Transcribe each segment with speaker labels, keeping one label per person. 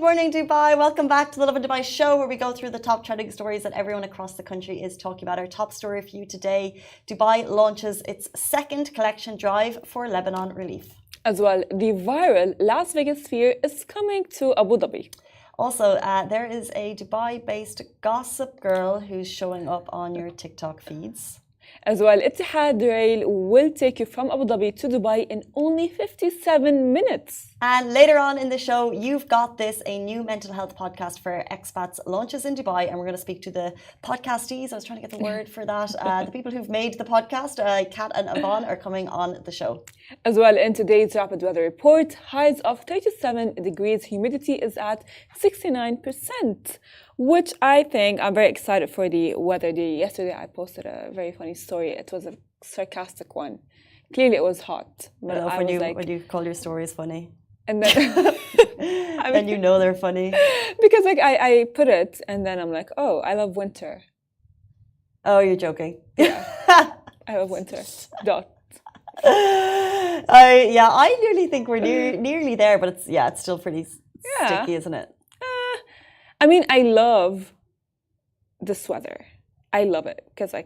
Speaker 1: Good morning, Dubai. Welcome back to the Lovin Dubai show, where we go through the top trending stories that everyone across the country is talking about. Our top story for you today: Dubai launches its second collection drive for Lebanon relief.
Speaker 2: As well, the viral Las Vegas sphere is coming to Abu Dhabi.
Speaker 1: Also, there is a Dubai-based gossip girl who's showing up on your TikTok feeds.
Speaker 2: As well, Etihad rail will take you from Abu Dhabi to Dubai in only 57 minutes.
Speaker 1: And later on in the show, You've Got This, a new mental health podcast for expats, launches in Dubai. And we're going to speak to the podcastees. I was trying to get the word for that. The people who've made the podcast, Kat and Yvonne, are coming on the show.
Speaker 2: As well, in today's rapid weather report, highs of 37 degrees, humidity is at 69%, which I think I'm very excited for the weather. Yesterday, I posted a very funny story. It was a sarcastic one. Clearly, it was hot.
Speaker 1: But I love when you call your stories funny.
Speaker 2: And then,
Speaker 1: then you know they're funny.
Speaker 2: Because I put it, and then I'm like, oh, I love winter.
Speaker 1: Oh, you're joking.
Speaker 2: Yeah, I love winter. Dot.
Speaker 1: I nearly think we're nearly there, but it's still pretty sticky, isn't it?
Speaker 2: I mean, I love this weather. I love it because I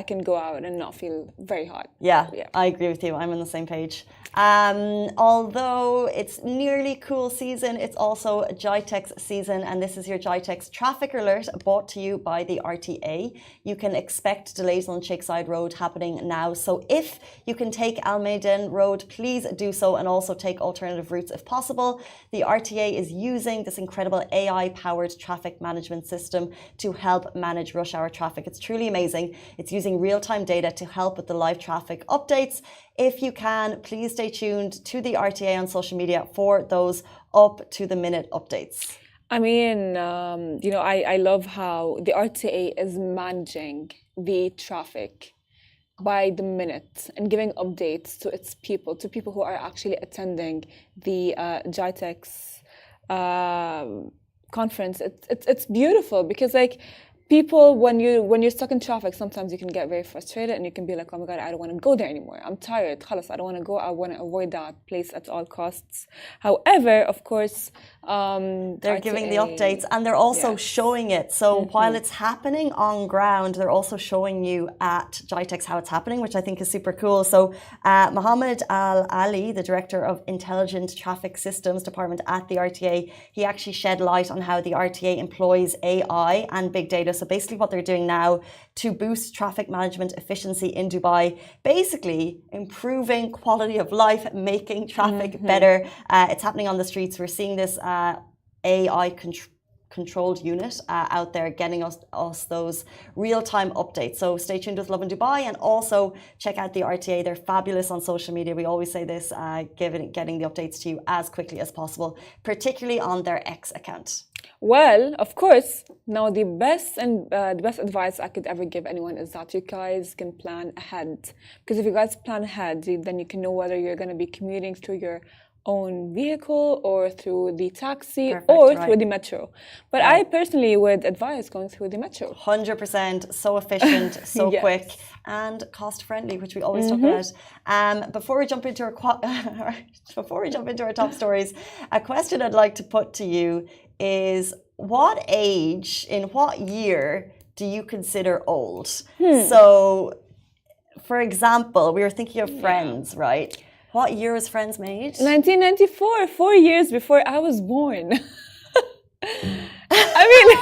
Speaker 2: can go out and not feel very hot.
Speaker 1: Yeah, I agree with you. I'm on the same page. Although it's nearly cool season, it's also GITEX season, and this is your GITEX traffic alert brought to you by the RTA. You can expect delays on Shakeside Road happening now, so if you can take Al Maidan Road, please do so, and also take alternative routes if possible. The RTA is using this incredible AI-powered traffic management system to help manage rush hour traffic. It's truly amazing. It's using real-time data to help with the live traffic updates. If you can, please stay tuned to the RTA on social media for those up-to-the-minute updates.
Speaker 2: I mean, I love how the RTA is managing the traffic by the minute and giving updates to its people, to people who are actually attending the GITEX conference. It's beautiful because, like, people, when you're stuck in traffic, sometimes you can get very frustrated and you can be like, oh my God, I don't want to go there anymore. I'm tired. Khalas, I don't want to go. I want to avoid that place at all costs. However, of course,
Speaker 1: they're giving the updates and they're also showing it. So while it's happening on ground, they're also showing you at GITEX how it's happening, which I think is super cool. So Mohammed Al Ali, the Director of Intelligent Traffic Systems Department at the RTA, he actually shed light on how the RTA employs AI and big data. So basically what they're doing now to boost traffic management efficiency in Dubai, basically improving quality of life, making traffic better. It's happening on the streets. We're seeing this AI controlled unit out there getting us those real-time updates. So stay tuned with Lovin Dubai, and also check out the RTA. They're fabulous on social media. We always say this, getting the updates to you as quickly as possible, particularly on their X account.
Speaker 2: Well, of course, now the best advice I could ever give anyone is that you guys can plan ahead. Because if you guys plan ahead, then you can know whether you're going to be commuting through your own vehicle or through the taxi through the metro. But I personally would advise going through the metro.
Speaker 1: 100%, so efficient, so quick, and cost friendly, which we always talk about. Before we jump into our top stories, a question I'd like to put to you is, what age, in what year do you consider old? So, for example, we were thinking of Friends, right? What year was Friends made?
Speaker 2: 1994, 4 years before I was born. I mean,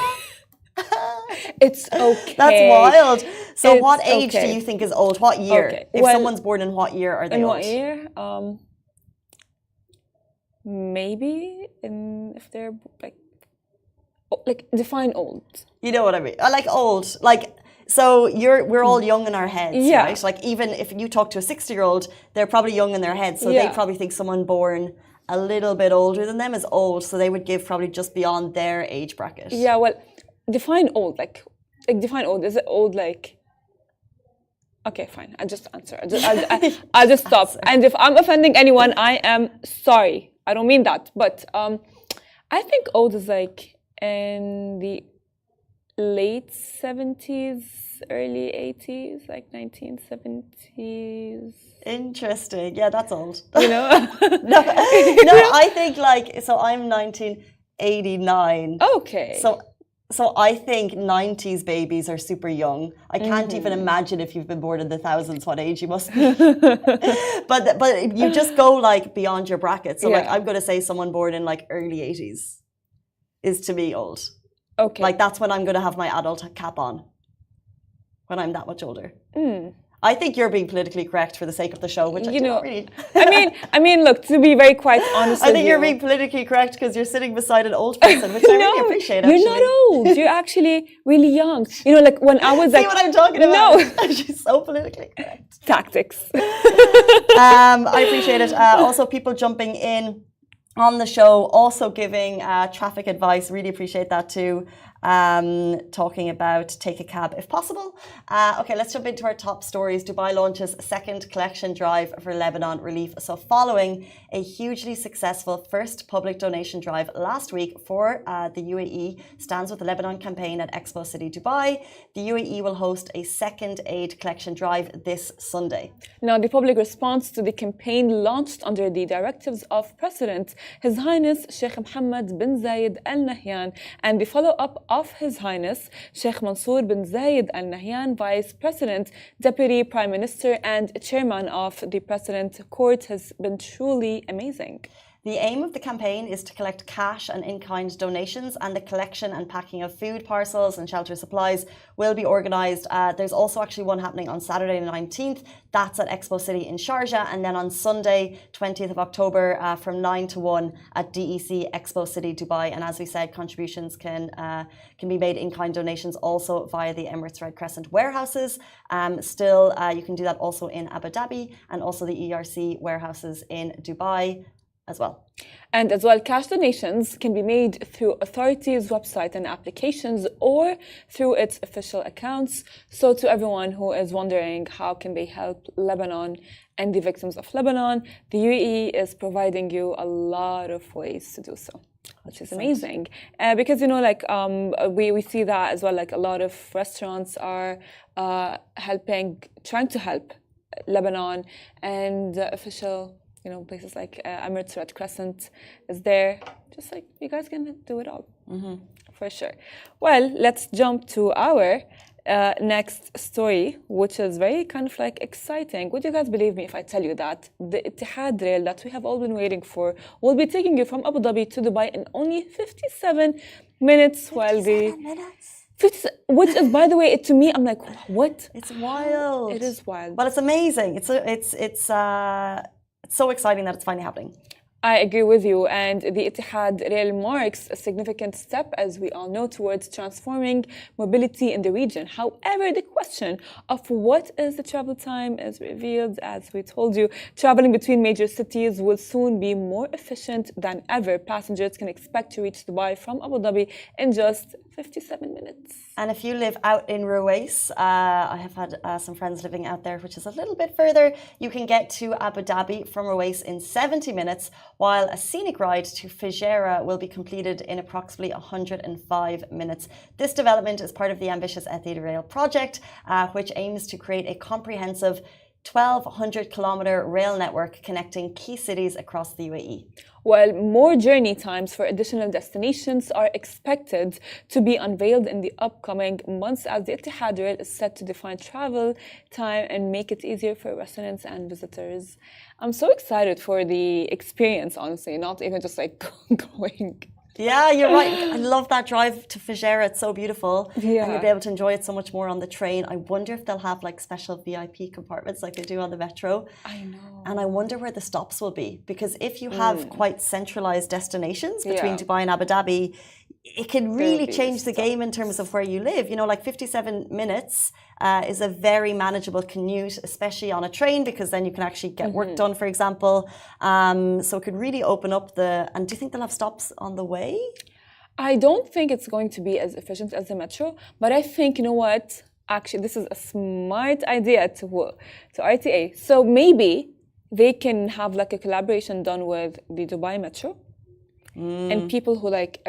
Speaker 2: it's okay.
Speaker 1: That's wild. So what age do you think is old? What year? If someone's born in what year are they old?
Speaker 2: In what year? Maybe if they're like define old.
Speaker 1: You know what I mean? I like old. Like, so we're all young in our heads, right? Like, even if you talk to a 60-year-old, they're probably young in their heads. So they probably think someone born a little bit older than them is old. So they would give probably just beyond their age bracket.
Speaker 2: Yeah, well, define old. Like define old. Is it old like... Okay, fine. I just answer. I'll just stop. And if I'm offending anyone, I am sorry. I don't mean that. But I think old is like in the late 70s, early 80s, like 1970s.
Speaker 1: Interesting. Yeah, that's old.
Speaker 2: You know?
Speaker 1: no, I think like, so I'm 19. 89.
Speaker 2: Okay.
Speaker 1: So I think 90s babies are super young. I can't even imagine if you've been born in the thousands what age you must be. but you just go like beyond your bracket. So like I'm going to say someone born in like early 80s is to me old.
Speaker 2: Okay.
Speaker 1: Like that's when I'm going to have my adult cap on. When I'm that much older. I think you're being politically correct for the sake of the show, which I do not really.
Speaker 2: I mean, look, to be very quite honest,
Speaker 1: I think you're being politically correct because you're sitting beside an old person, which I really appreciate. Actually.
Speaker 2: You're not old. You're actually really young. You know, like when I was like,
Speaker 1: see what I'm talking about? No, she's so politically correct.
Speaker 2: Tactics.
Speaker 1: I appreciate it. Also, people jumping in on the show, also giving traffic advice. Really appreciate that too. Talking about take a cab if possible. Okay, let's jump into our top stories. Dubai launches second collection drive for Lebanon relief. So following a hugely successful first public donation drive last week for the UAE stands with the Lebanon campaign at Expo City Dubai, the UAE will host a second aid collection drive this Sunday.
Speaker 2: Now, the public response to the campaign launched under the directives of President His Highness Sheikh Mohammed bin Zayed Al Nahyan and the follow-up of His Highness Sheikh Mansour bin Zayed Al Nahyan, Vice President, Deputy Prime Minister and Chairman of the President Court, has been truly amazing.
Speaker 1: The aim of the campaign is to collect cash and in-kind donations, and the collection and packing of food parcels and shelter supplies will be organised. There's also actually one happening on Saturday the 19th. That's at Expo City in Sharjah, and then on Sunday, 20th of October, from 9 to 1 at DEC Expo City Dubai. And as we said, contributions can be made in-kind donations also via the Emirates Red Crescent warehouses. You can do that also in Abu Dhabi and also the ERC warehouses in Dubai as well.
Speaker 2: And as well, cash donations can be made through authorities' website and applications or through its official accounts. So to everyone who is wondering how can they help Lebanon and the victims of Lebanon, the UAE is providing you a lot of ways to do so, which is amazing. Because, you know, like we see that as well, like a lot of restaurants are trying to help Lebanon, and official, you know, places like Emirates Red Crescent is there. Just like, you guys can do it all. For sure. Well, let's jump to our next story, which is very kind of like exciting. Would you guys believe me if I tell you that the Etihad rail that we have all been waiting for will be taking you from Abu Dhabi to Dubai in only 57 minutes?
Speaker 1: 57 minutes?
Speaker 2: Which is, by the way, to me, I'm like, what?
Speaker 1: It's wild.
Speaker 2: It is wild.
Speaker 1: But it's amazing. It's so exciting that it's finally happening.
Speaker 2: I agree with you, and the Etihad rail marks a significant step, as we all know, towards transforming mobility in the region. However, the question of what is the travel time is revealed. As we told you, traveling between major cities will soon be more efficient than ever. Passengers can expect to reach Dubai from Abu Dhabi in just 57 minutes.
Speaker 1: And if you live out in Ruwais, I have had some friends living out there, which is a little bit further. You can get to Abu Dhabi from Ruwais in 70 minutes, while a scenic ride to Fujairah will be completed in approximately 105 minutes. This development is part of the ambitious Etihad Rail project, which aims to create a comprehensive 1,200-kilometre rail network connecting key cities across the UAE.
Speaker 2: While more journey times for additional destinations are expected to be unveiled in the upcoming months, as the Etihad Rail is set to define travel time and make it easier for residents and visitors. I'm so excited for the experience, honestly, not even just like going.
Speaker 1: Yeah, you're right. I love that drive to Fujairah. It's so beautiful.
Speaker 2: Yeah.
Speaker 1: And you'll be able to enjoy it so much more on the train. I wonder if they'll have like special VIP compartments like they do on the metro.
Speaker 2: I know.
Speaker 1: And I wonder where the stops will be. Because if you have quite centralized destinations between Dubai and Abu Dhabi, it can really change the game in terms of where you live. You know, like 57 minutes is a very manageable commute, especially on a train, because then you can actually get work done, for example. So it could really open up and do you think they'll have stops on the way?
Speaker 2: I don't think it's going to be as efficient as the metro, but I think, you know what? Actually, this is a smart idea to RTA. So maybe they can have like a collaboration done with the Dubai Metro. And people who like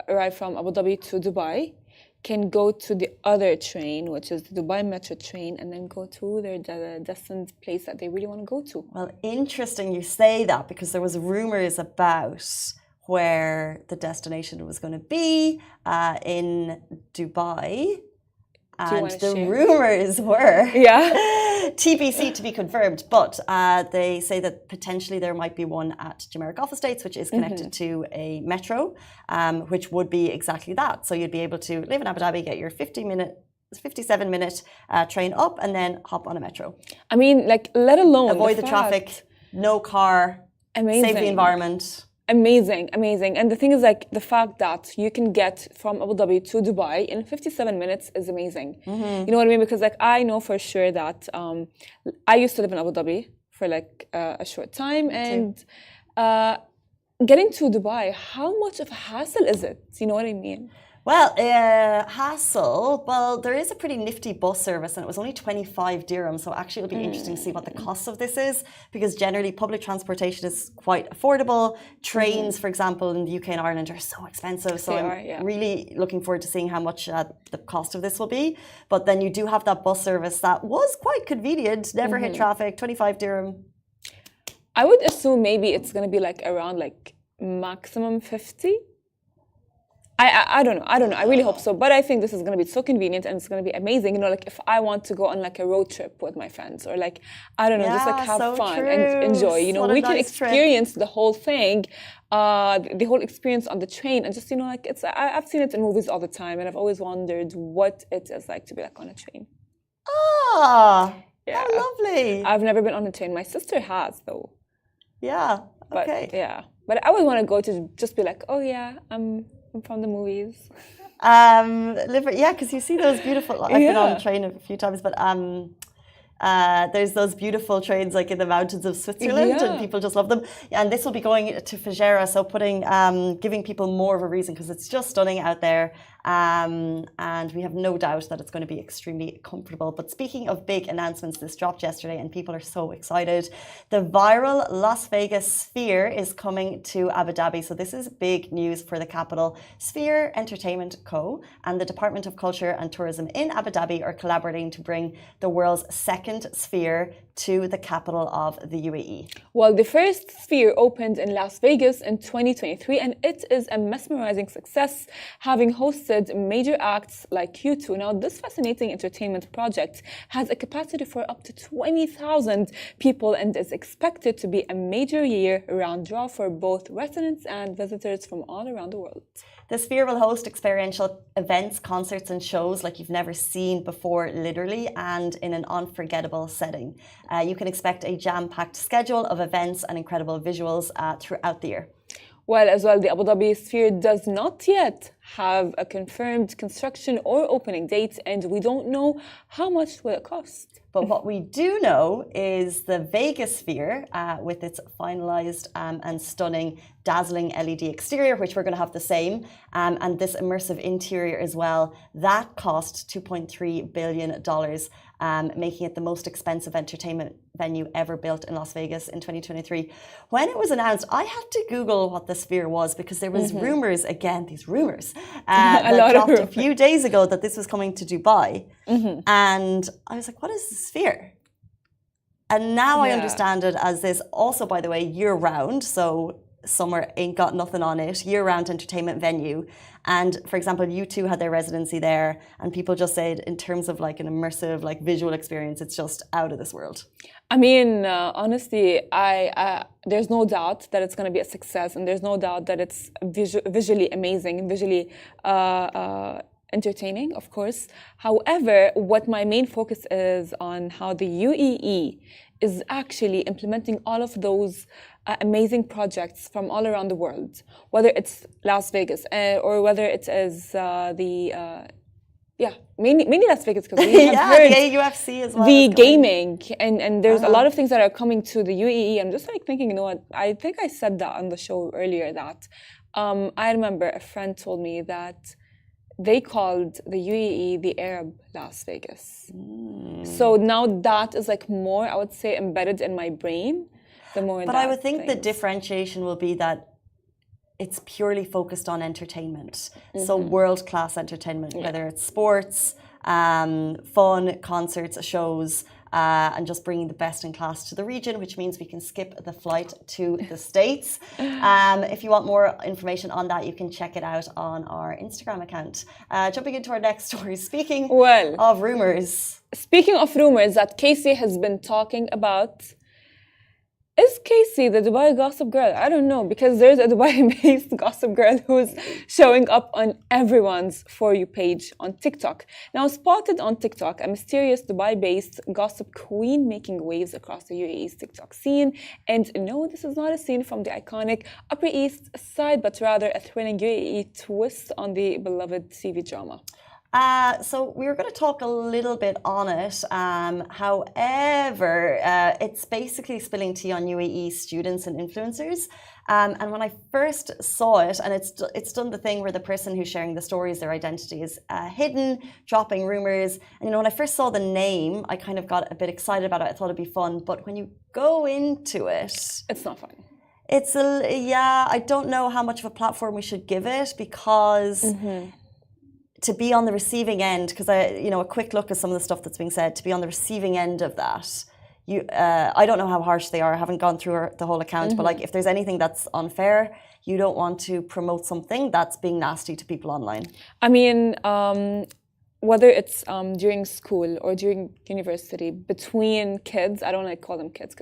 Speaker 2: arrive from Abu Dhabi to Dubai can go to the other train, which is the Dubai Metro train, and then go to their destined place that they really want to go to.
Speaker 1: Well, interesting you say that, because there was rumors about where the destination was going to be in Dubai. And the rumors were TBC to be confirmed, but they say that potentially there might be one at Jumeirah Golf Estates, which is connected to a metro, which would be exactly that. So you'd be able to live in Abu Dhabi, get your 57-minute train up, and then hop on a metro.
Speaker 2: I mean, like, let alone
Speaker 1: avoid the traffic, no car, save the environment.
Speaker 2: Amazing. And the thing is, like, the fact that you can get from Abu Dhabi to Dubai in 57 minutes is amazing. You know what I mean? Because, like, I know for sure that I used to live in Abu Dhabi for, like, a short time. And getting to Dubai, how much of a hassle is it? You know what I mean?
Speaker 1: Well, hassle. Well, there is a pretty nifty bus service, and it was only 25 dirhams. So actually, it'll be interesting to see what the cost of this is, because generally public transportation is quite affordable. Trains, for example, in the UK and Ireland are so expensive. So I'm really looking forward to seeing how much the cost of this will be. But then you do have that bus service that was quite convenient, never hit traffic, 25 dirham.
Speaker 2: I would assume maybe it's going to be like around like maximum 50. I don't know. I really hope so. But I think this is going to be so convenient and it's going to be amazing. You know, like if I want to go on like a road trip with my friends or like, I don't know, just like have fun and enjoy. You know, we can experience the whole thing, the whole experience on the train. And just, you know, like I've seen it in movies all the time. And I've always wondered what it is like to be like on a train.
Speaker 1: Yeah, lovely.
Speaker 2: I've never been on a train. My sister has though.
Speaker 1: Yeah, okay.
Speaker 2: But I always want to go to just be like, oh yeah, I'm from the movies.
Speaker 1: Because you see those beautiful. I've been on a train a few times, but there's those beautiful trains like in the mountains of Switzerland, and people just love them. And this will be going to Fujairah, so giving people more of a reason because it's just stunning out there. And we have no doubt that it's going to be extremely comfortable. But speaking of big announcements, this dropped yesterday and people are so excited. The viral Las Vegas Sphere is coming to Abu Dhabi. So this is big news for the capital. Sphere Entertainment Co. and the Department of Culture and Tourism in Abu Dhabi are collaborating to bring the world's second sphere to the capital of the UAE.
Speaker 2: Well, the first sphere opened in Las Vegas in 2023 and it is a mesmerizing success, having hosted major acts like U2. Now, this fascinating entertainment project has a capacity for up to 20,000 people and is expected to be a major year-round draw for both residents and visitors from all around the world.
Speaker 1: The Sphere will host experiential events, concerts and shows like you've never seen before, literally, and in an unforgettable setting. You can expect a jam-packed schedule of events and incredible visuals throughout the year.
Speaker 2: Well, as well, the Abu Dhabi Sphere does not yet have a confirmed construction or opening date, and we don't know how much will it cost.
Speaker 1: But what we do know is the Vegas Sphere, with its finalized and stunning, dazzling LED exterior, which we're going to have the same, and this immersive interior as well, that cost $2.3 billion, making it the most expensive entertainment venue ever built in Las Vegas in 2023. When it was announced, I had to Google what the Sphere was because there was rumors, again, these rumors, that dropped a few days ago that this was coming to Dubai. And I was like, what is the Sphere? And now I understand it as this, also, by the way, year-round, so summer ain't got nothing on it, year-round entertainment venue. And for example, U2 had their residency there, and people just said in terms of like an immersive, like visual experience, it's just out of this world.
Speaker 2: I mean, honestly, there's no doubt that it's going to be a success, and there's no doubt that it's visually amazing and visually entertaining, of course. However, what my main focus is on how the UAE is actually implementing all of those amazing projects from all around the world, whether it's Las Vegas or whether it is mainly Las Vegas, because we have heard
Speaker 1: the UFC as well,
Speaker 2: the gaming, and there's a lot of things that are coming to the UAE. I'm just like thinking, you know what, I think I said that on the show earlier that I remember a friend told me that they called the UAE the Arab Las Vegas. So now that is like more, I would say, embedded in my brain. But
Speaker 1: I would think the differentiation will be that it's purely focused on entertainment. So world-class entertainment, whether it's sports, fun, concerts, shows, and just bringing the best in class to the region, which means we can skip the flight to the States. If you want more information on that, you can check it out on our Instagram account. Jumping into our next story, speaking of rumors.
Speaker 2: Speaking of rumors that Casey has been talking about, is Casey the Dubai gossip girl? I don't know, because there's a Dubai-based gossip girl who's showing up on everyone's For You page on TikTok. Now, spotted on TikTok, a mysterious Dubai-based gossip queen making waves across the UAE's TikTok scene. And no, this is not a scene from the iconic Upper East Side, but rather a thrilling UAE twist on the beloved TV drama.
Speaker 1: So we were going to talk a little bit on it. However, it's basically spilling tea on UAE students and influencers. And when I first saw it, and it's done the thing where the person who's sharing the stories, their identity is hidden, dropping rumors. And when I first saw the name, I kind of got a bit excited about it. I thought it'd be fun. But when you go into it,
Speaker 2: it's not fun.
Speaker 1: I don't know how much of a platform we should give it, because to be on the receiving end, because a quick look at some of the stuff that's being said, to be on the receiving end of that, I don't know how harsh they are. I haven't gone through the whole account, but if there's anything that's unfair, you don't want to promote something that's being nasty to people online.
Speaker 2: I mean, whether it's during school or during university, between kids, I don't like call them kids,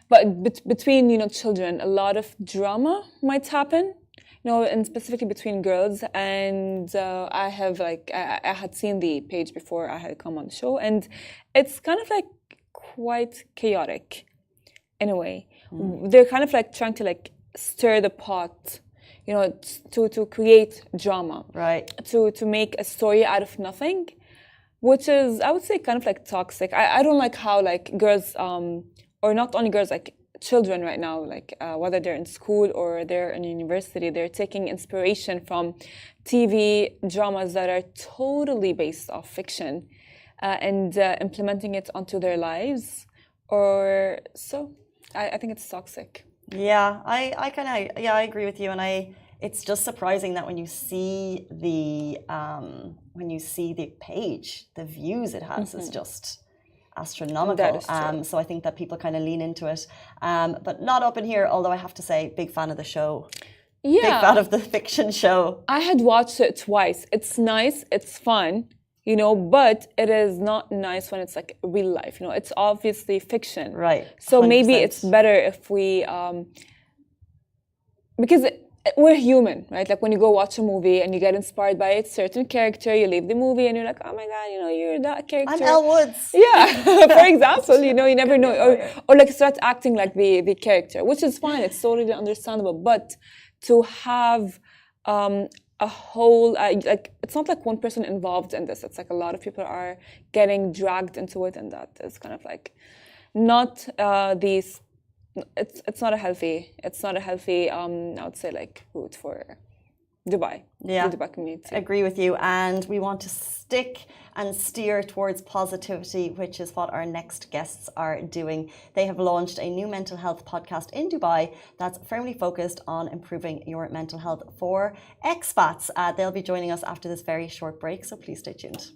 Speaker 2: but between children, a lot of drama might happen. And specifically between girls, and I had seen the page before I had come on the show, and it's kind of quite chaotic in a way. They're kind of trying to stir the pot, to create drama,
Speaker 1: right?
Speaker 2: To make a story out of nothing, which is, I would say, kind of toxic. I don't like how girls, or not only girls, children right now, whether they're in school or they're in university, they're taking inspiration from TV dramas that are totally based off fiction and implementing it onto their lives. I think it's toxic.
Speaker 1: Yeah, I agree with you, and it's just surprising that when you see the page, the views it has is just astronomical. So I think that people kind of lean into it, but not up in here. Although I have to say, big fan of the show. Yeah, big fan of the fiction show.
Speaker 2: I had watched it twice. It's nice, it's fun, but it is not nice when it's real life. It's obviously fiction,
Speaker 1: right?
Speaker 2: So 100%. Maybe it's better if we, because we're human, right? When you go watch a movie and you get inspired by a certain character, you leave the movie and you're like, oh my God, you're that character.
Speaker 1: I'm Elle Woods.
Speaker 2: Yeah, for example, you never know. Or start acting like the character, which is fine. It's totally understandable. But to have a whole, it's not one person involved in this. It's a lot of people are getting dragged into it, and that is kind of not these. It's not a healthy. I would say route for Dubai.
Speaker 1: Yeah,
Speaker 2: the Dubai community.
Speaker 1: Agree with you, and we want to stick and steer towards positivity, which is what our next guests are doing. They have launched a new mental health podcast in Dubai that's firmly focused on improving your mental health for expats. They'll be joining us after this very short break, so please stay tuned.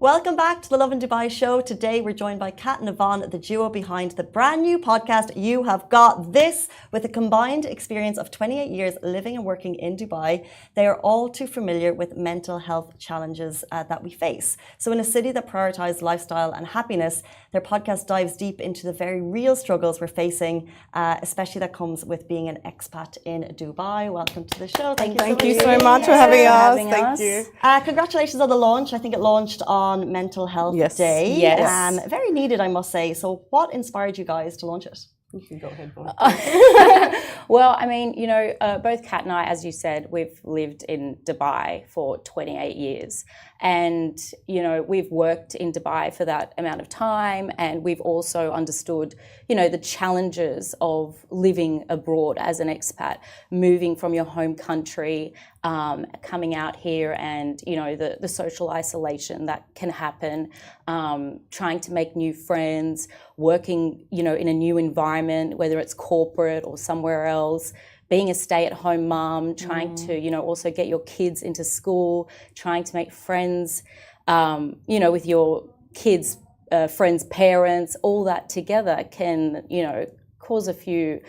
Speaker 1: Welcome back to the Lovin Dubai show. Today we're joined by Kat and Yvonne, the duo behind the brand new podcast You Have Got This. With a combined experience of 28 years living and working in Dubai, they are all too familiar with mental health challenges that we face. So in a city that prioritizes lifestyle and happiness, their podcast dives deep into the very real struggles we're facing, especially that comes with being an expat in Dubai. Welcome to the show.
Speaker 3: Thank you so much for having us. Thank you.
Speaker 1: Congratulations on the launch. I think it launched on Mental Health Day.
Speaker 2: Yes.
Speaker 1: Very needed, I must say. So what inspired you guys to launch it?
Speaker 3: You can go ahead, Bonnie.
Speaker 4: Well, I mean, you know, both Kat and I, as you said, we've lived in Dubai for 28 years. And, you know, we've worked in Dubai for that amount of time. And we've also understood, you know, the challenges of living abroad as an expat, moving from your home country, coming out here and, you know, the social isolation that can happen, trying to make new friends, working, you know, in a new environment, whether it's corporate or somewhere else, being a stay-at-home mom, trying to, you know, also get your kids into school, trying to make friends, you know, with your kids' friends' parents, all that together can, you know, cause a few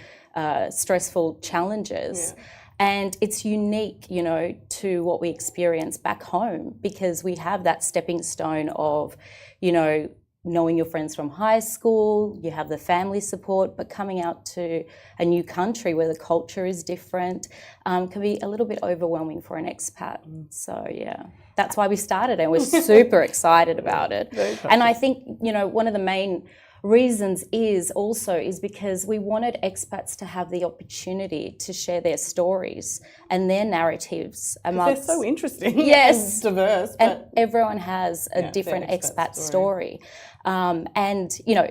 Speaker 4: stressful challenges. Yeah. And it's unique, you know, to what we experience back home because we have that stepping stone of, you know, knowing your friends from high school, you have the family support, but coming out to a new country where the culture is different can be a little bit overwhelming for an expat. So, yeah, that's why we started and we're super excited about it. And I think, you know, one of the main reasons is because we wanted expats to have the opportunity to share their stories and their narratives amongst.
Speaker 3: They're so interesting.
Speaker 4: Yes,
Speaker 3: and diverse.
Speaker 4: And everyone has a different expat story. And you know,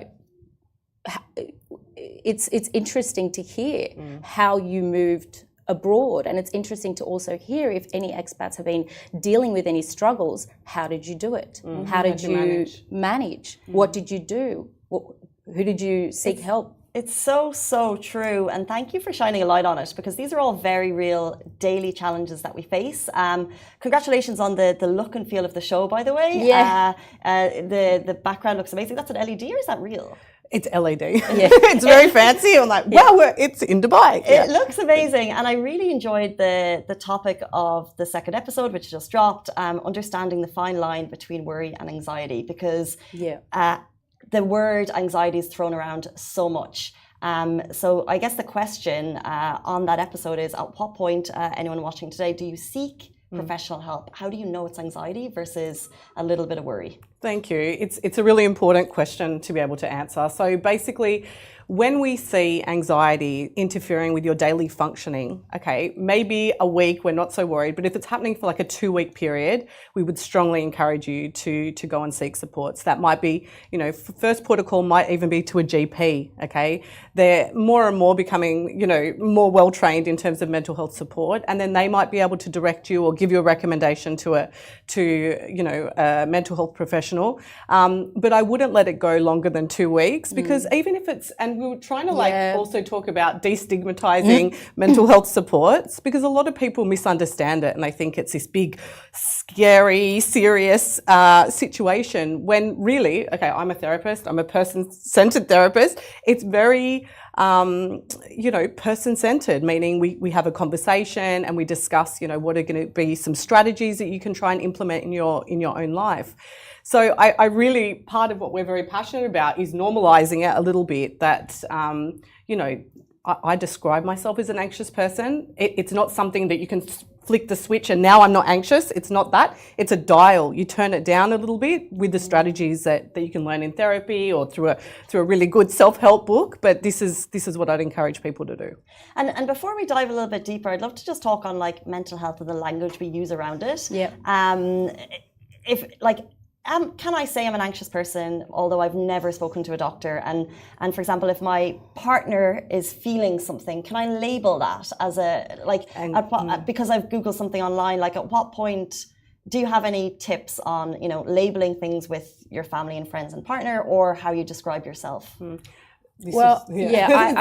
Speaker 4: it's interesting to hear how you moved abroad, and it's interesting to also hear if any expats have been dealing with any struggles. How did you do it? How did you manage? What did you do? Who did you seek help?
Speaker 1: It's so true, and thank you for shining a light on it because these are all very real daily challenges that we face. Congratulations on the look and feel of the show, by the way.
Speaker 4: Yeah.
Speaker 1: The background looks amazing. That's an LED, or is that real?
Speaker 3: It's LED. Yeah. It's very fancy. I'm like, wow, it's in Dubai.
Speaker 1: It looks amazing. And I really enjoyed the topic of the second episode, which just dropped, understanding the fine line between worry and anxiety because the word anxiety is thrown around so much. So I guess the question on that episode is, at what point, anyone watching today, do you seek professional help? How do you know it's anxiety versus a little bit of worry?
Speaker 3: Thank you. It's a really important question to be able to answer. So basically, when we see anxiety interfering with your daily functioning, okay, maybe a week we're not so worried, but if it's happening for like a 2-week period, we would strongly encourage you to go and seek supports. That might be, you know, first protocol might even be to a GP, okay? They're more and more becoming, you know, more well-trained in terms of mental health support, and then they might be able to direct you or give you a recommendation to a mental health professional. But I wouldn't let it go longer than 2 weeks because even if it's, and we were trying to also talk about destigmatizing mental health supports because a lot of people misunderstand it and they think it's this big, scary, serious situation when really, okay, I'm a therapist, I'm a person-centered therapist. It's very, person-centered, meaning we have a conversation and we discuss, you know, what are going to be some strategies that you can try and implement in your own life. So I really, part of what we're very passionate about is normalizing it a little bit that, I describe myself as an anxious person. It's not something that you can flick the switch and now I'm not anxious. It's not that. It's a dial. You turn it down a little bit with the strategies that you can learn in therapy or through a really good self-help book. But this is what I'd encourage people to do.
Speaker 1: And before we dive a little bit deeper, I'd love to just talk on like mental health and the language we use around it.
Speaker 4: Yeah.
Speaker 1: Can I say I'm an anxious person, although I've never spoken to a doctor? And for example, if my partner is feeling something, can I label that as because I've Googled something online, like at what point do you have any tips on, you know, labeling things with your family and friends and partner or how you describe yourself?
Speaker 4: I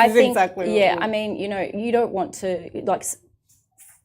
Speaker 4: think, exactly I mean, you know, you don't want to, like,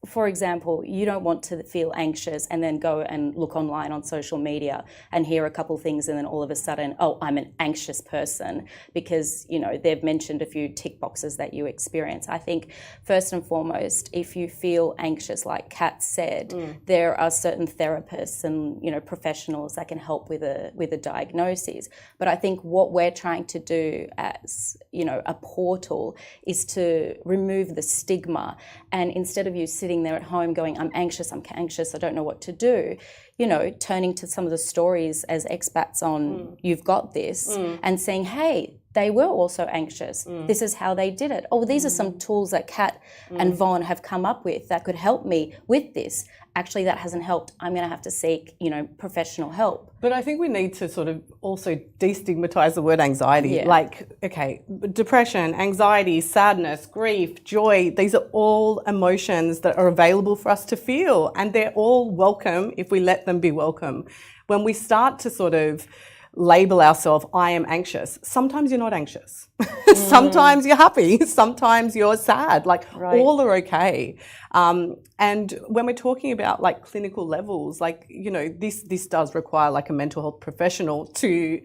Speaker 4: for example, you don't want to feel anxious and then go and look online on social media and hear a couple things and then all of a sudden, oh, I'm an anxious person because, you know, they've mentioned a few tick boxes that you experience. I think first and foremost, if you feel anxious, like Kat said, there are certain therapists and, you know, professionals that can help with a diagnosis. But I think what we're trying to do as, you know, a portal is to remove the stigma, and instead of you sitting there at home going, I'm anxious, I don't know what to do, you know, turning to some of the stories as expats on You've Got This and saying, hey, they were also anxious. This is how they did it. Oh, these are some tools that Kat and Von have come up with that could help me with this. Actually, that hasn't helped. I'm going to have to seek, you know, professional help.
Speaker 3: But I think we need to sort of also destigmatize the word anxiety.
Speaker 4: Yeah.
Speaker 3: Like, okay, depression, anxiety, sadness, grief, joy, these are all emotions that are available for us to feel, and they're all welcome if we let them be welcome. When we start to sort of label ourselves, I am anxious, sometimes you're not anxious. Sometimes you're happy, sometimes you're sad, like all are okay. And when we're talking about like clinical levels, like, you know, this does require like a mental health professional to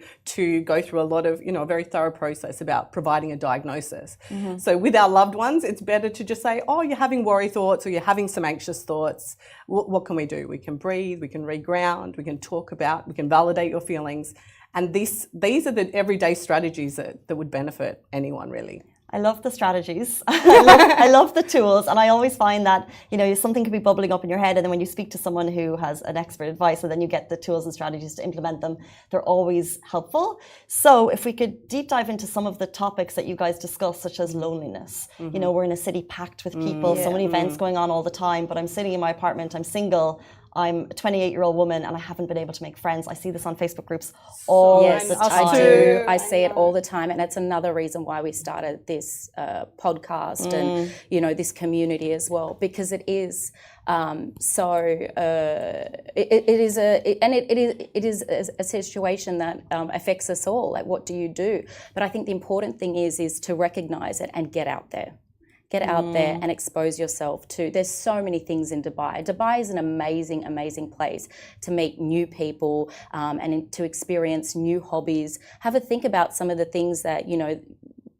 Speaker 3: go through a lot of, you know, a very thorough process about providing a diagnosis. So with our loved ones, it's better to just say, oh, you're having worry thoughts or you're having some anxious thoughts. What can we do? We can breathe, we can reground, we can talk about, we can validate your feelings. And these are the everyday strategies that would benefit anyone, really.
Speaker 1: I love the strategies. I love the tools. And I always find that, you know, something could be bubbling up in your head. And then when you speak to someone who has an expert advice and then you get the tools and strategies to implement them, they're always helpful. So if we could deep dive into some of the topics that you guys discuss, such as loneliness. You know, we're in a city packed with people, so many events going on all the time, but I'm sitting in my apartment, I'm single. I'm a 28-year-old woman and I haven't been able to make friends. I see this on Facebook groups all the time.
Speaker 4: I do. I see it all the time. And it's another reason why we started this podcast and, you know, this community as well, because it is it is a situation that affects us all. Like, what do you do? But I think the important thing is to recognize it and get out there. Get out there and expose yourself to. There's so many things in Dubai. Dubai is an amazing, amazing place to meet new people and to experience new hobbies. Have a think about some of the things that, you know,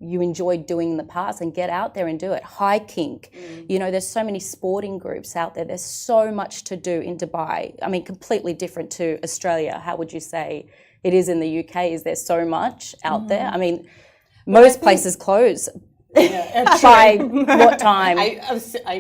Speaker 4: you enjoyed doing in the past and get out there and do it. Hiking, you know, there's so many sporting groups out there. There's so much to do in Dubai. I mean, completely different to Australia. How would you say it is in the UK? Is there so much out there? I mean, most places close. By what time?
Speaker 3: 8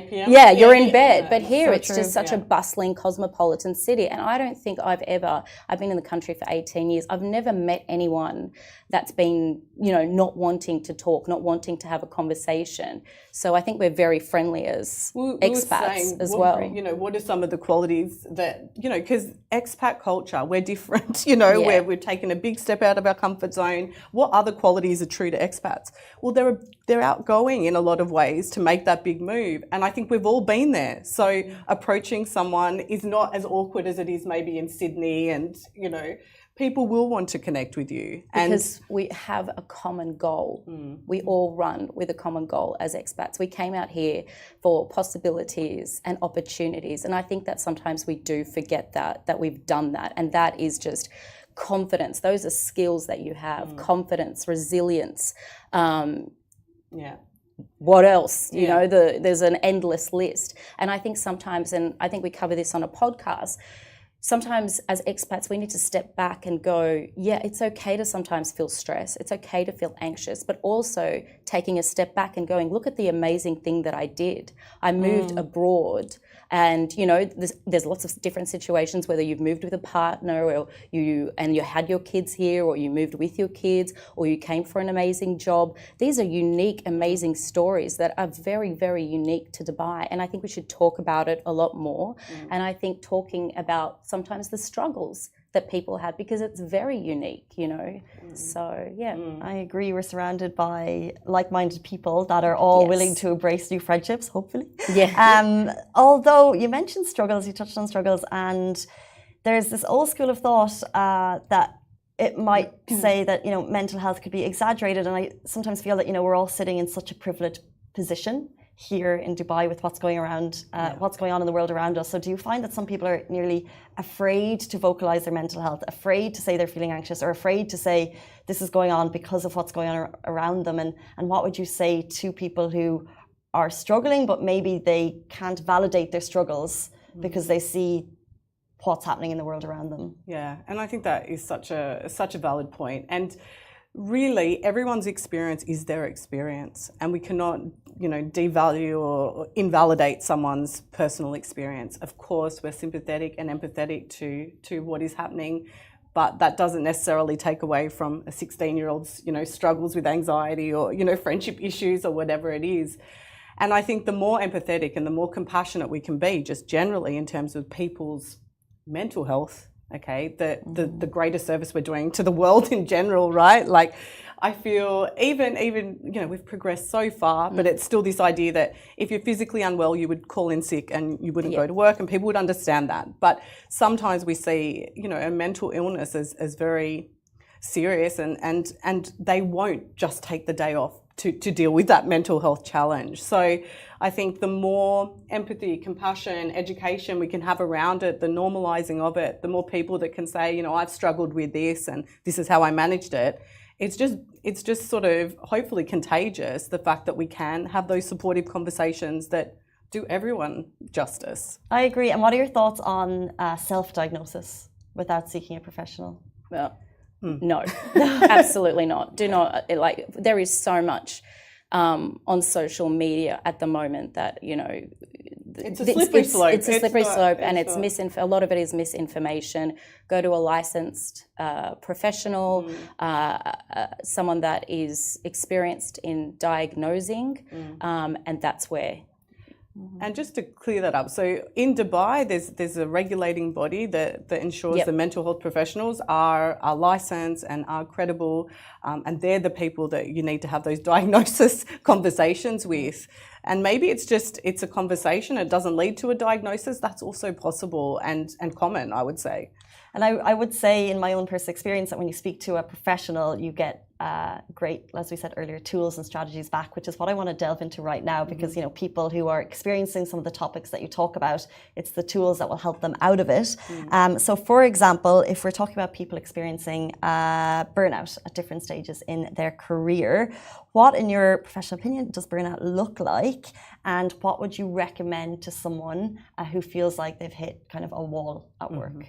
Speaker 3: p.m.
Speaker 4: Yeah, you're in bed. But here it's just such a bustling cosmopolitan city. And I don't think I've been in the country for 18 years. I've never met anyone that's been, you know, not wanting to talk, not wanting to have a conversation. So I think we're very friendly as expats as well.
Speaker 3: You know, what are some of the qualities that, you know, because expat culture, we're different, you know, where we've taken a big step out of our comfort zone. What other qualities are true to expats? Well, they're outgoing in a lot of ways to make that big move. And I think we've all been there. So approaching someone is not as awkward as it is maybe in Sydney, and, you know, people will want to connect with you.
Speaker 4: Because we have a common goal. We all run with a common goal as expats. We came out here for possibilities and opportunities. And I think that sometimes we do forget that we've done that. And that is just confidence. Those are skills that you have. Confidence, resilience. What else? You know, there's an endless list. And I think sometimes, and I think we cover this on a podcast, sometimes as expats, we need to step back and go, yeah, it's okay to sometimes feel stress. It's okay to feel anxious, but also taking a step back and going, look at the amazing thing that I did. I moved abroad. And, you know, there's lots of different situations, whether you've moved with a partner or you had your kids here, or you moved with your kids, or you came for an amazing job. These are unique, amazing stories that are very, very unique to Dubai. And I think we should talk about it a lot more. And I think talking about sometimes the struggles that people have, because it's very unique, you know. So, yeah.
Speaker 1: I agree. We're surrounded by like-minded people that are all willing to embrace new friendships, hopefully.
Speaker 4: Yeah.
Speaker 1: Although you mentioned struggles, you touched on struggles, and there's this old school of thought that it might say that, you know, mental health could be exaggerated. And I sometimes feel that, you know, we're all sitting in such a privileged position here in Dubai with what's going on in the world around us. So do you find that some people are nearly afraid to vocalize their mental health, afraid to say they're feeling anxious, or afraid to say this is going on because of what's going on around them? And what would you say to people who are struggling, but maybe they can't validate their struggles because they see what's happening in the world around them?
Speaker 3: Yeah, and I think that is such a valid point. And really, everyone's experience is their experience, and we cannot, devalue or invalidate someone's personal experience. Of course, we're sympathetic and empathetic to what is happening, but that doesn't necessarily take away from a 16-year-old's, struggles with anxiety or, friendship issues or whatever it is. And I think the more empathetic and the more compassionate we can be, just generally in terms of people's mental health, okay, the greater service we're doing to the world in general, right? Like, I feel even we've progressed so far, but it's still this idea that if you're physically unwell, you would call in sick and you wouldn't go to work, and people would understand that. But sometimes we see, a mental illness as very serious, and they won't just take the day off to deal with that mental health challenge. So I think the more empathy, compassion, education we can have around it, the normalizing of it, the more people that can say, I've struggled with this and this is how I managed it. It's just sort of hopefully contagious, the fact that we can have those supportive conversations that do everyone justice.
Speaker 1: I agree. And what are your thoughts on self-diagnosis without seeking a professional?
Speaker 4: Well, no, absolutely not. Do not, there is so much on social media at the moment that,
Speaker 3: it's a slippery slope.
Speaker 4: It's a slippery slope, and a lot of it is misinformation. Go to a licensed professional, someone that is experienced in diagnosing, and that's where.
Speaker 3: And just to clear that up, so in Dubai, there's a regulating body that ensures the mental health professionals are licensed and are credible, and they're the people that you need to have those diagnosis conversations with. And maybe it's a conversation, it doesn't lead to a diagnosis. That's also possible and common, I would say.
Speaker 1: And I would say in my own personal experience that when you speak to a professional, you get great, as we said earlier, tools and strategies back, which is what I want to delve into right now, because people who are experiencing some of the topics that you talk about, it's the tools that will help them out of it. So for example, if we're talking about people experiencing burnout at different stages in their career, what in your professional opinion does burnout look like, and what would you recommend to someone who feels like they've hit kind of a wall at work?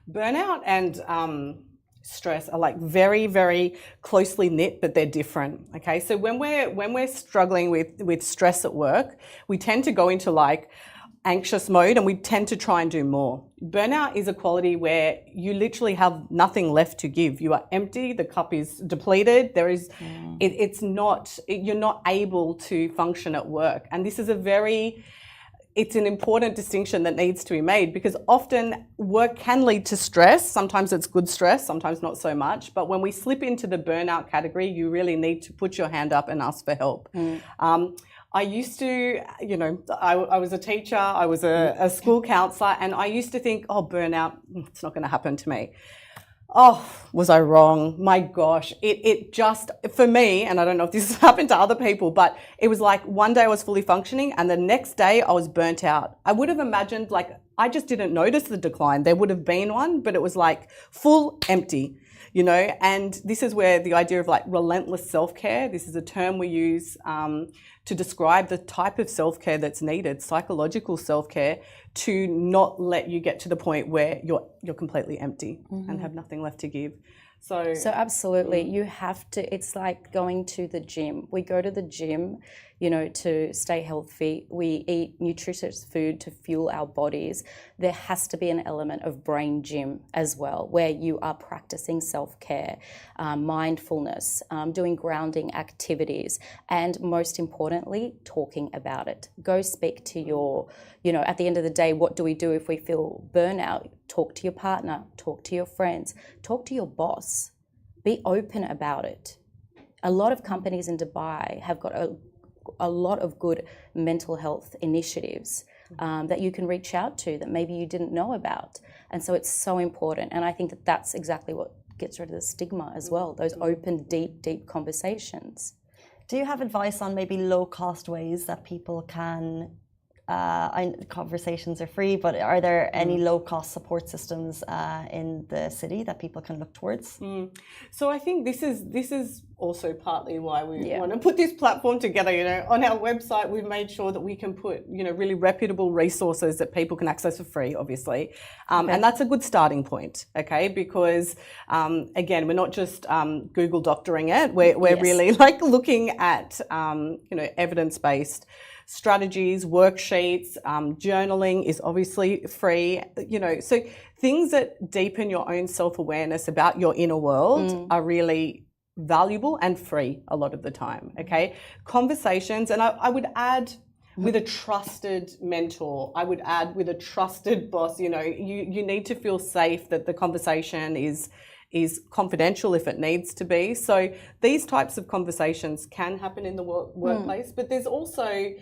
Speaker 3: Burnout and stress are like very, very closely knit, but they're different. Okay, so when we're struggling with stress at work, we tend to go into like anxious mode, and we tend to try and do more. Burnout is a quality where you literally have nothing left to give. You are empty. The cup is depleted. There is, you're not able to function at work, and this is it's an important distinction that needs to be made, because often work can lead to stress. Sometimes it's good stress, sometimes not so much. But when we slip into the burnout category, you really need to put your hand up and ask for help. I used to, I was a teacher, I was a school counsellor, and I used to think, burnout, it's not going to happen to me. Oh, was I wrong? My gosh, it just, for me, and I don't know if this has happened to other people, but it was like one day I was fully functioning and the next day I was burnt out. I would have imagined, like, I just didn't notice the decline. There would have been one, but it was like full empty, and this is where the idea of like relentless self-care, this is a term we use to describe the type of self-care that's needed, psychological self-care, to not let you get to the point where you're completely empty and have nothing left to give. So
Speaker 4: absolutely, you have to, it's like going to the gym. We go to the gym, to stay healthy. We eat nutritious food to fuel our bodies. There has to be an element of brain gym as well, where you are practicing self-care, mindfulness, doing grounding activities, and most importantly, talking about it. Go speak to your, at the end of the day, what do we do if we feel burnout? Talk to your partner, talk to your friends, talk to your boss. Be open about it. A lot of companies in Dubai have got a lot of good mental health initiatives that you can reach out to that maybe you didn't know about. And so it's so important. And I think that that's exactly what gets rid of the stigma as well, those open, deep conversations.
Speaker 1: Do you have advice on maybe low-cost ways that people can? Conversations are free, but are there any low-cost support systems in the city that people can look towards?
Speaker 3: So I think this is also partly why we want to put this platform together. You know, on our website, we've made sure that we can put really reputable resources that people can access for free, obviously, and that's a good starting point. Okay, because again, we're not just Google doctoring it. We're really like looking at evidence-based strategies, worksheets, journaling is obviously free, so things that deepen your own self-awareness about your inner world are really valuable and free a lot of the time, okay? Conversations, and I would add with a trusted mentor, I would add with a trusted boss, you need to feel safe that the conversation is confidential if it needs to be. So these types of conversations can happen in the workplace, but there's also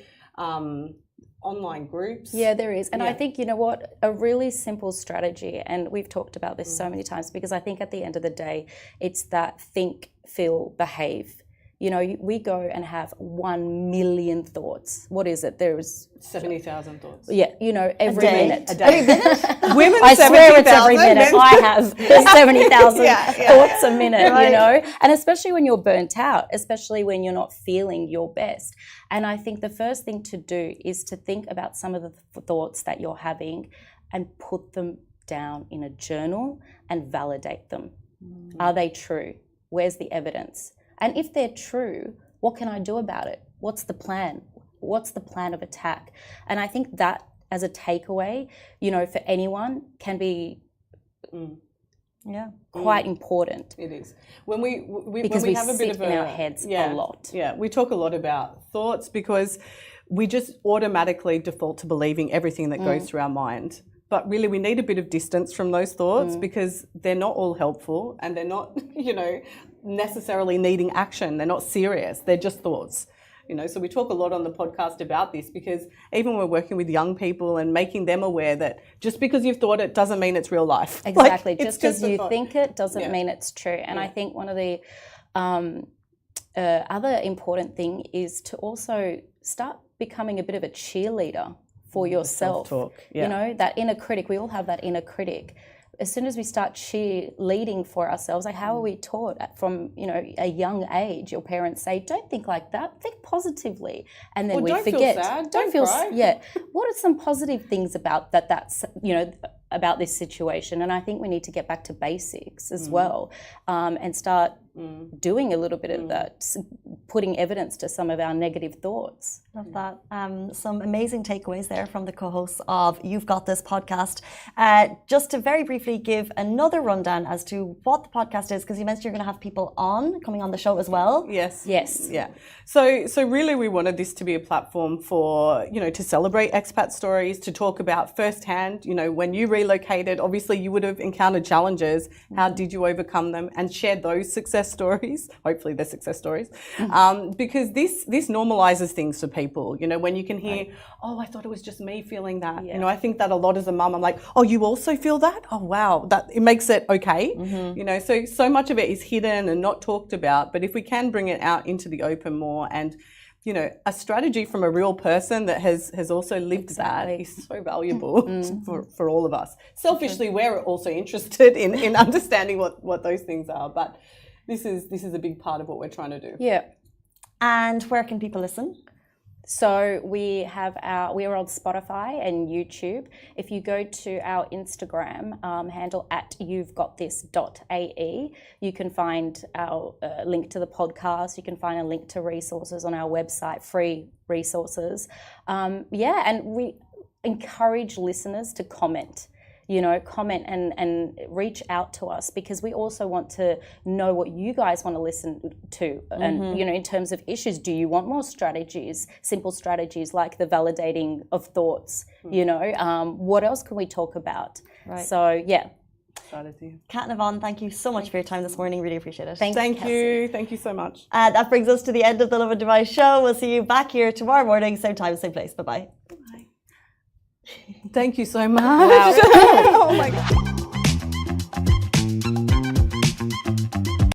Speaker 3: online groups.
Speaker 4: Yeah, there is. And I think, a really simple strategy, and we've talked about this so many times, because I think at the end of the day, it's that think, feel, behave. We go and have 1 million thoughts. What is it? There's
Speaker 3: 70,000 thoughts.
Speaker 4: Yeah, every minute.
Speaker 3: A day. Women,
Speaker 4: I swear it's every minute. I have 70,000 thoughts a minute, And especially when you're burnt out, especially when you're not feeling your best. And I think the first thing to do is to think about some of the thoughts that you're having and put them down in a journal and validate them. Are they true? Where's the evidence? And if they're true, what can I do about it? What's the plan? What's the plan of attack? And I think that as a takeaway, for anyone can be quite important.
Speaker 3: It is. When we have a bit
Speaker 4: sit
Speaker 3: of
Speaker 4: in our heads a lot.
Speaker 3: Yeah, we talk a lot about thoughts because we just automatically default to believing everything that goes through our mind. But really, we need a bit of distance from those thoughts because they're not all helpful and they're not, necessarily needing action. They're not serious. They're just thoughts. So we talk a lot on the podcast about this because even when we're working with young people and making them aware that just because you've thought it doesn't mean it's real life.
Speaker 4: Exactly. Just because you think it doesn't mean it's true. And I think one of the other important thing is to also start becoming a bit of a cheerleader for yourself.
Speaker 3: Self-talk.
Speaker 4: That inner critic, we all have that inner critic. As soon as we start cheerleading for ourselves, like how are we taught from, a young age? Your parents say, don't think like that, think positively. And then we forget.
Speaker 3: Feel sad.
Speaker 4: Don't feel sad. Yeah. What are some positive things about that's, about this situation? And I think we need to get back to basics as well and start doing a little bit of that, putting evidence to some of our negative thoughts.
Speaker 1: Love that. Some amazing takeaways there from the co-hosts of You've Got This podcast. Just to very briefly give another rundown as to what the podcast is, because you mentioned you're going to have people coming on the show as well.
Speaker 3: Yes.
Speaker 4: Yeah.
Speaker 3: So really we wanted this to be a platform for, to celebrate expat stories, to talk about firsthand, when you relocated, obviously you would have encountered challenges. How did you overcome them? And share those success stories. Hopefully they're success stories. Because this normalizes things for people, when you can hear, oh, I thought it was just me feeling that.
Speaker 4: Yeah.
Speaker 3: I think that a lot as a mum, I'm like, oh, you also feel that? Oh, wow. That it makes it okay. So much of it is hidden and not talked about. But if we can bring it out into the open more and, a strategy from a real person that has also lived that is so valuable for all of us. Selfishly, we're also interested in understanding what those things are. But this is a big part of what we're trying to do.
Speaker 4: Yeah.
Speaker 1: And where can people listen?
Speaker 4: So we are on Spotify and YouTube. If you go to our Instagram handle at you'vegotthis.ae, you can find our link to the podcast. You can find a link to resources on our website, free resources. And we encourage listeners to comment. Comment and reach out to us because we also want to know what you guys want to listen to. And, in terms of issues, do you want more strategies, simple strategies like the validating of thoughts? What else can we talk about?
Speaker 1: Right.
Speaker 4: So, yeah.
Speaker 3: Strategy.
Speaker 1: Kat and Yvonne, thank you so much for your time this morning. Really appreciate it.
Speaker 3: Thank you. Thank you so much.
Speaker 1: That brings us to the end of the Lovin Dubai show. We'll see you back here tomorrow morning, same time, same place. Bye-bye.
Speaker 3: Thank you so much. Wow.